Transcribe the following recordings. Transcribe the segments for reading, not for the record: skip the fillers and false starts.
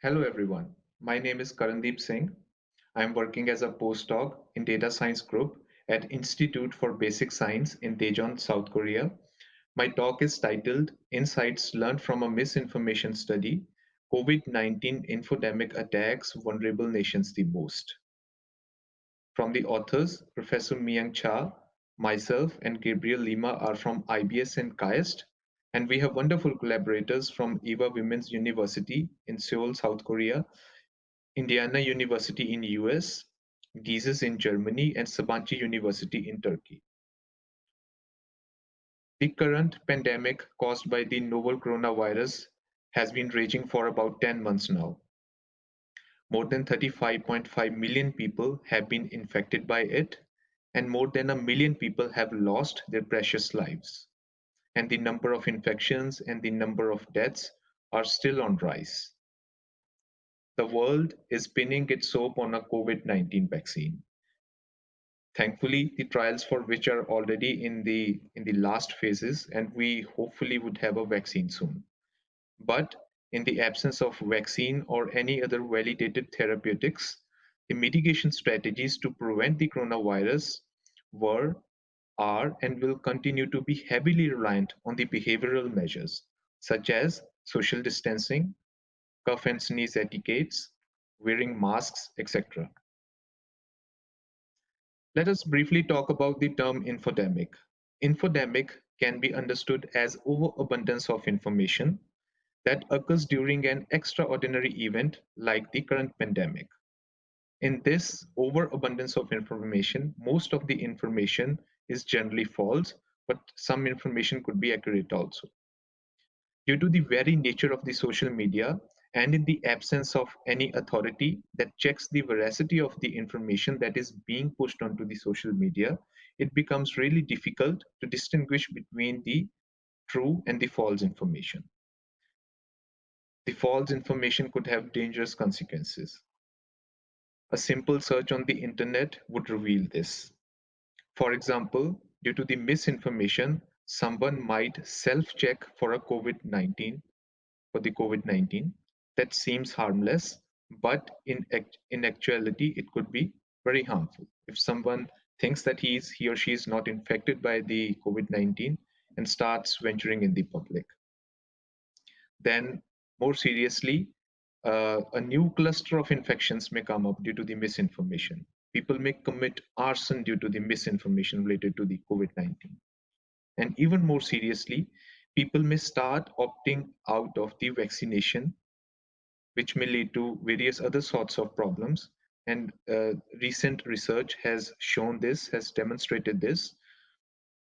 Hello everyone. My name is Karandeep Singh. I am working as a postdoc in data science group at Institute for Basic Science in Daejeon, South Korea. My talk is titled Insights Learned from a Misinformation Study: COVID-19 Infodemic Attacks Vulnerable Nations the Most. From the authors, Professor Myung Cha, myself, and Gabriel Lima are from IBS and KAIST, and we have wonderful collaborators from Eva Women's University in Seoul, South Korea, Indiana University in US, Gizes in Germany, and Sabancı University in Turkey. The current pandemic caused by the novel coronavirus has been raging for about 10 months now. More than 35.5 million people have been infected by it, and more than a million people have lost their precious lives. And the number of infections and the number of deaths are still on rise. The world is pinning its hope on a COVID-19 vaccine. Thankfully, the trials for which are already in the last phases, and we hopefully would have a vaccine soon. But in the absence of vaccine or any other validated therapeutics, the mitigation strategies to prevent the coronavirus were, are, and will continue to be heavily reliant on the behavioral measures, such as social distancing, cough and sneeze etiquettes, wearing masks, etc. Let us briefly talk about the term infodemic. Infodemic can be understood as overabundance of information that occurs during an extraordinary event like the current pandemic. In this overabundance of information, most of the information is generally false, but some information could be accurate also. Due to the very nature of the social media, and in the absence of any authority that checks the veracity of the information that is being pushed onto the social media, it becomes really difficult to distinguish between the true and the false information. The false information could have dangerous consequences. A simple search on the internet would reveal this. For example, due to the misinformation, someone might self-check for a COVID-19 for the COVID-19 that seems harmless, but in actuality, it could be very harmful. If someone thinks that he or she is not infected by the COVID-19 and starts venturing in the public, then more seriously, a new cluster of infections may come up due to the misinformation. People may commit arson due to the misinformation related to the COVID-19. And even more seriously, people may start opting out of the vaccination, which may lead to various other sorts of problems. And recent research has shown this, has demonstrated this.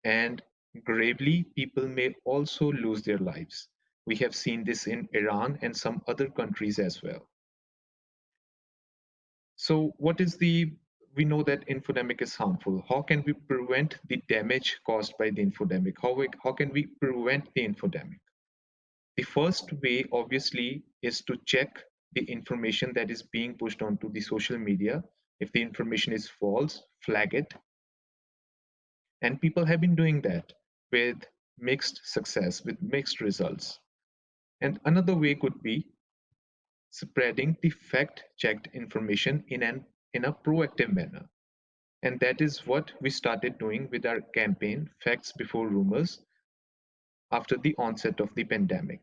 And gravely, people may also lose their lives. We have seen this in Iran and some other countries as well. So, we know that infodemic is harmful. How can we prevent the damage caused by the infodemic? How can we prevent the infodemic? The first way, obviously, is to check the information that is being pushed onto the social media. If the information is false, flag it. And people have been doing that with mixed success, with mixed results. And another way could be spreading the fact-checked information in a proactive manner. And that is what we started doing with our campaign, Facts Before Rumors, after the onset of the pandemic.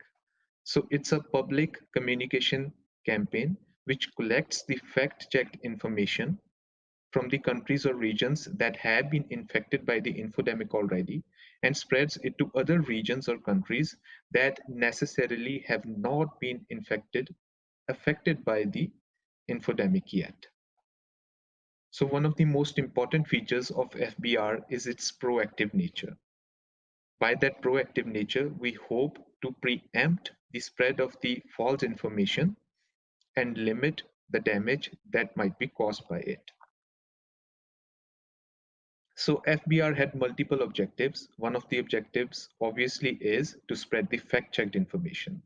So it's a public communication campaign which collects the fact-checked information from the countries or regions that have been infected by the infodemic already and spreads it to other regions or countries that necessarily have not been affected by the infodemic yet. So one of the most important features of FBR is its proactive nature. By that proactive nature, we hope to preempt the spread of the false information and limit the damage that might be caused by it. So FBR had multiple objectives. One of the objectives obviously is to spread the fact-checked information.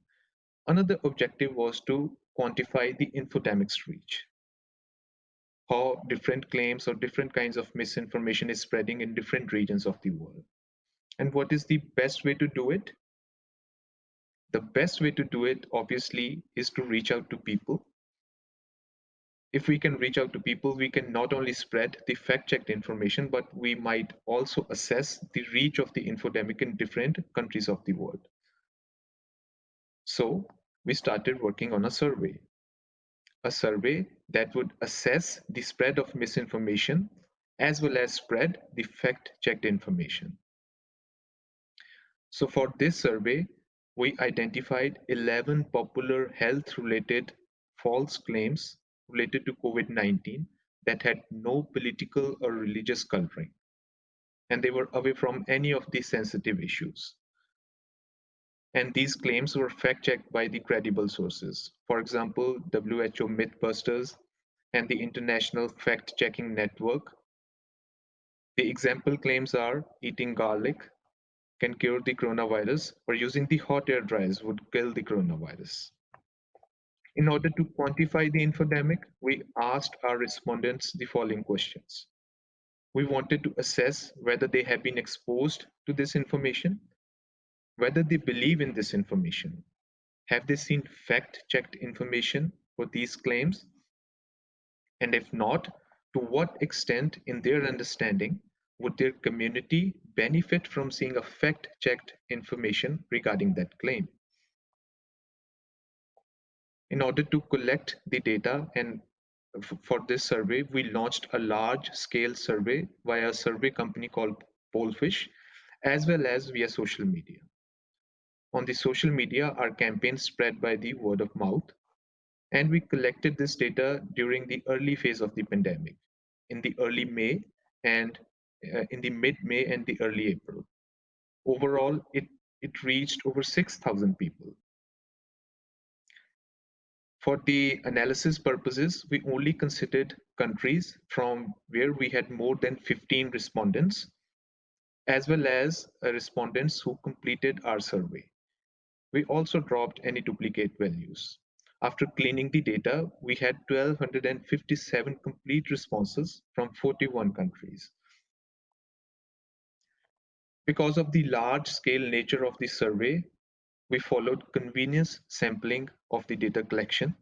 Another objective was to quantify the infodemic's reach. How different claims or different kinds of misinformation is spreading in different regions of the world. And what is the best way to do it? The best way to do it, obviously, is to reach out to people. If we can reach out to people, we can not only spread the fact-checked information, but we might also assess the reach of the infodemic in different countries of the world. So we started working on a survey that would assess the spread of misinformation as well as spread the fact-checked information. So for this survey, we identified 11 popular health-related false claims related to COVID-19 that had no political or religious coloring, and they were away from any of the sensitive issues. And these claims were fact-checked by the credible sources. For example, WHO Mythbusters and the International Fact-Checking Network. The example claims are eating garlic can cure the coronavirus, or using the hot air dryers would kill the coronavirus. In order to quantify the infodemic, we asked our respondents the following questions. We wanted to assess whether they have been exposed to this information, whether they believe in this information, have they seen fact-checked information for these claims, and if not, to what extent in their understanding would their community benefit from seeing a fact-checked information regarding that claim. In order to collect the data and for this survey, we launched a large-scale survey via a survey company called Polfish, as well as via social media. On the social media, our campaign spread by the word of mouth, and we collected this data during the early phase of the pandemic, in the early May and in the mid-May and the early April. Overall, it reached over 6,000 people. For the analysis purposes, we only considered countries from where we had more than 15 respondents, as well as respondents who completed our survey. We also dropped any duplicate values. After cleaning the data, we had 1,257 complete responses from 41 countries. Because of the large-scale nature of the survey, we followed convenience sampling of the data collection,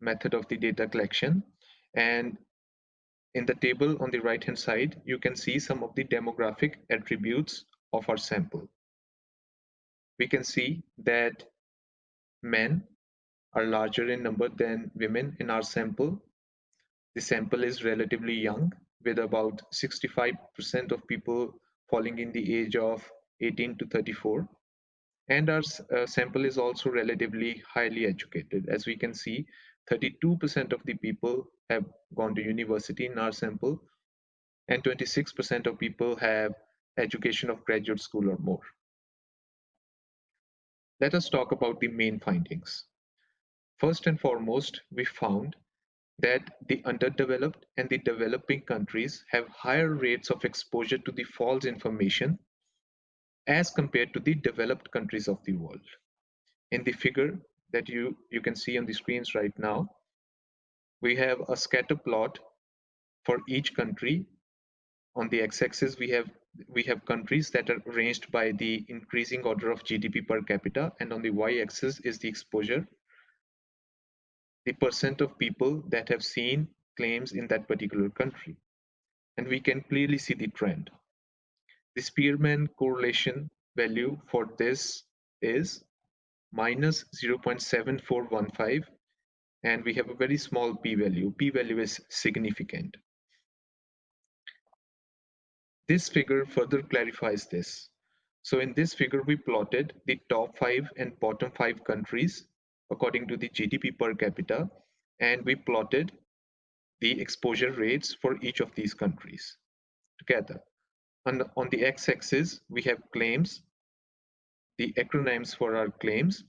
method of the data collection, and in the table on the right-hand side, you can see some of the demographic attributes of our sample. We can see that men are larger in number than women in our sample. The sample is relatively young, with about 65% of people falling in the age of 18 to 34. And our sample is also relatively highly educated. As we can see, 32% of the people have gone to university in our sample, and 26% of people have education of graduate school or more. Let us talk about the main findings. First and foremost, we found that the underdeveloped and the developing countries have higher rates of exposure to the false information as compared to the developed countries of the world. In the figure that you can see on the screens right now, we have a scatter plot for each country. On the x-axis, we have countries that are ranged by the increasing order of GDP per capita, and on the y-axis is the exposure, the percent of people that have seen claims in that particular country. And we can clearly see the trend. The Spearman correlation value for this is minus 0.7415, and we have a very small p-value. P-value is significant. This figure further clarifies this. So in this figure, we plotted the top 5 and bottom 5 countries according to the GDP per capita, and we plotted the exposure rates for each of these countries together. On the x-axis, we have claims, the acronyms for our claims,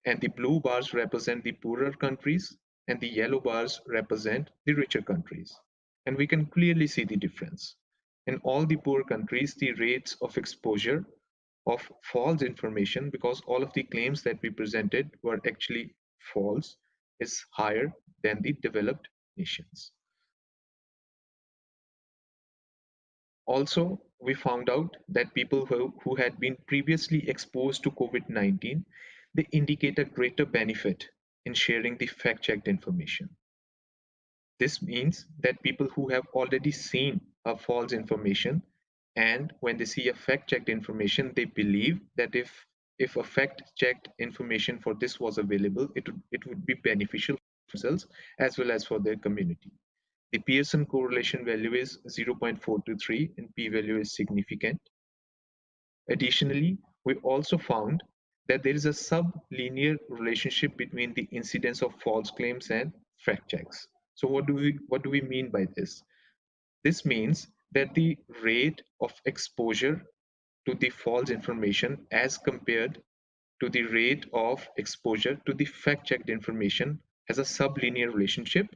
and the blue bars represent the poorer countries, and the yellow bars represent the richer countries. And we can clearly see the difference. In all the poor countries, the rates of exposure of false information, because all of the claims that we presented were actually false, is higher than the developed nations. Also, we found out that people who had been previously exposed to COVID-19, they indicate a greater benefit in sharing the fact-checked information. This means that people who have already seen a false information, and when they see a fact-checked information, they believe that if a fact-checked information for this was available, it would be beneficial for themselves as well as for their community. The Pearson correlation value is 0.423 and p-value is significant. Additionally, we also found that there is a sublinear relationship between the incidence of false claims and fact checks. So what do we mean by this? This means that the rate of exposure to the false information as compared to the rate of exposure to the fact-checked information has a sublinear relationship,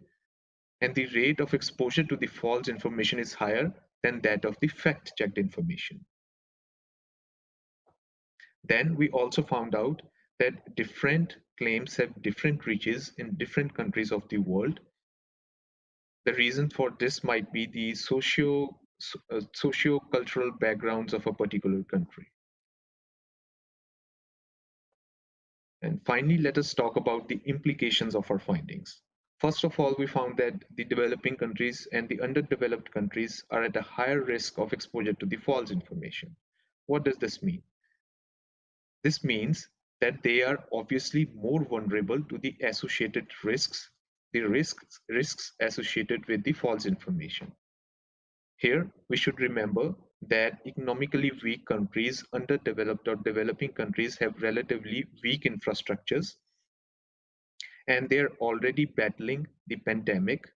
and the rate of exposure to the false information is higher than that of the fact-checked information. Then we also found out that different claims have different reaches in different countries of the world. The reason for this might be the socio-cultural backgrounds of a particular country. And finally, let us talk about the implications of our findings. First of all, we found that the developing countries and the underdeveloped countries are at a higher risk of exposure to the false information. What does this mean? This means that they are obviously more vulnerable to the associated risks, the risks associated with the false information. Here, we should remember that economically weak countries, underdeveloped or developing countries have relatively weak infrastructures, and they're already battling the pandemic.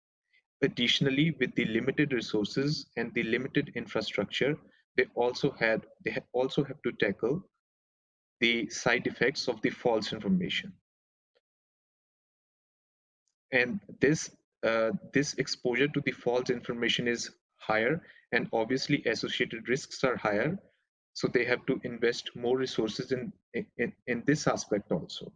Additionally, with the limited resources and the limited infrastructure, they also have to tackle the side effects of the false information. And this exposure to the false information is higher, and obviously associated risks are higher. So they have to invest more resources in this aspect also.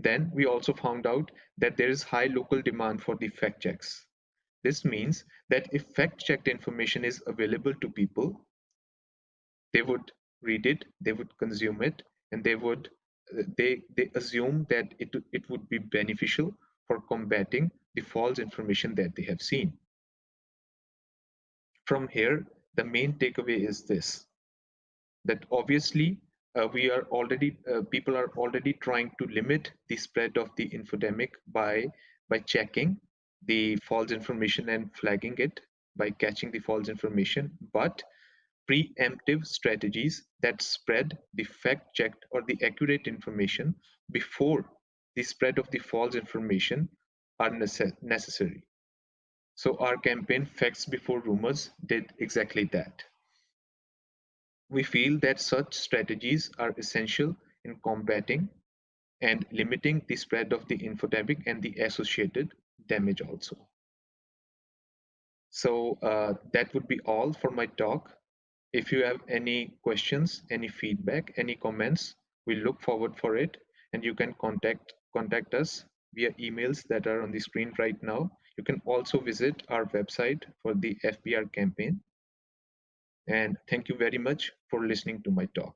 Then we also found out that there is high local demand for the fact checks. This means that if fact-checked information is available to people, they would read it, they would consume it, and they assume that it would be beneficial for combating the false information that they have seen. From here, the main takeaway is this: that obviously we are already people are already trying to limit the spread of the infodemic by checking the false information and flagging it, by catching the false information, but preemptive strategies that spread the fact checked or the accurate information before the spread of the false information are necessary. So our campaign Facts Before Rumors did exactly that. We feel that such strategies are essential in combating and limiting the spread of the infodemic and the associated damage also. So that would be all for my talk. If you have any questions, any feedback, any comments, we look forward for it, and you can contact us via emails that are on the screen right now. You can also visit our website for the FBR campaign. And thank you very much for listening to my talk.